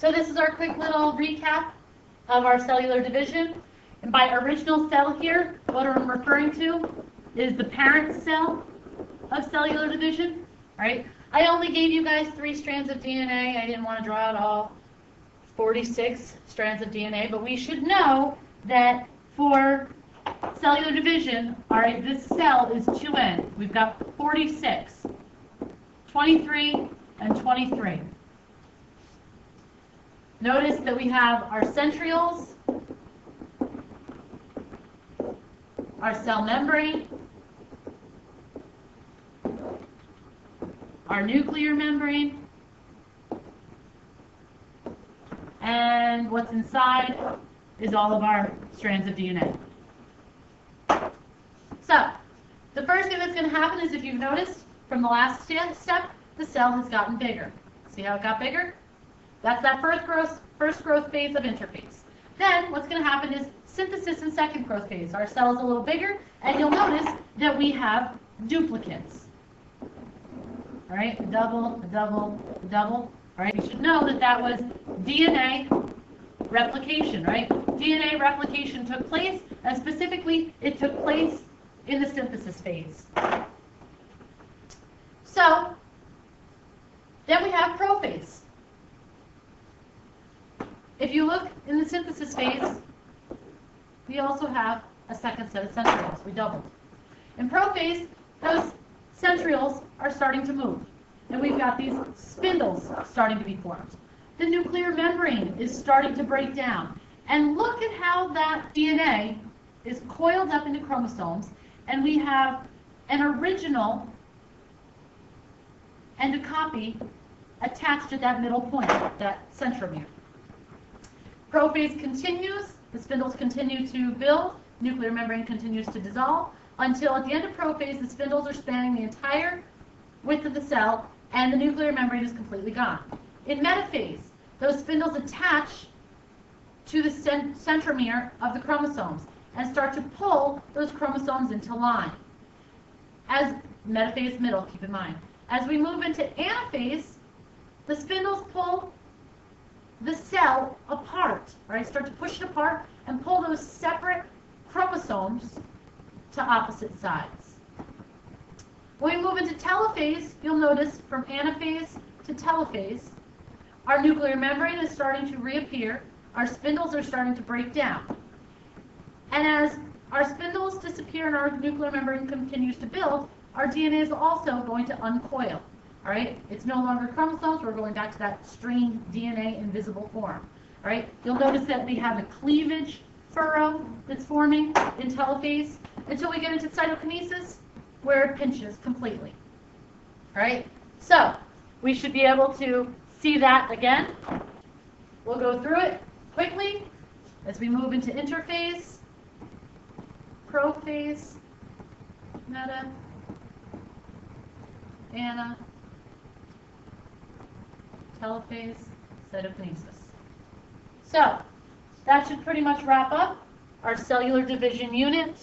So this is our quick little recap of our cellular division. And by original cell here, what I'm referring to is the parent cell of cellular division, right? I only gave you guys 3 strands of DNA. I didn't want to draw out all 46 strands of DNA, but we should know that for cellular division, all right, this cell is 2N. We've got 46, 23, and 23. Notice that we have our centrioles, our cell membrane, our nuclear membrane, and what's inside is all of our strands of DNA. So, the first thing that's going to happen is, if you've noticed from the last step, the cell has gotten bigger. See how it got bigger? That's that first growth phase of interphase. Then what's going to happen is synthesis and second growth phase. Our cell is a little bigger, and you'll notice that we have duplicates. All right, double, double, double. All right, you should know that that was DNA replication, right? DNA replication took place, and specifically, it took place in the synthesis phase. So, then we have prophase. If you look in the synthesis phase, we also have a second set of centrioles. We doubled. In prophase, those centrioles are starting to move, and we've got these spindles starting to be formed. The nuclear membrane is starting to break down, and look at how that DNA is coiled up into chromosomes, and we have an original and a copy attached at that middle point, that centromere. Prophase continues, the spindles continue to build, nuclear membrane continues to dissolve, until at the end of prophase, the spindles are spanning the entire width of the cell, and the nuclear membrane is completely gone. In metaphase, those spindles attach to the centromere of the chromosomes and start to pull those chromosomes into line. As metaphase middle, keep in mind. As we move into anaphase, the spindles pull the cell apart, right? Start to push it apart and pull those separate chromosomes to opposite sides. When we move into telophase, you'll notice from anaphase to telophase, our nuclear membrane is starting to reappear, our spindles are starting to break down. And as our spindles disappear and our nuclear membrane continues to build, our DNA is also going to uncoil. All right, it's no longer chromosomes. We're going back to that string DNA in visible form. All right, you'll notice that we have a cleavage furrow that's forming in telophase until we get into cytokinesis, where it pinches completely. All right, so we should be able to see that again. We'll go through it quickly as we move into interphase, prophase, meta, ana, telophase, cytokinesis. So, that should pretty much wrap up our cellular division unit.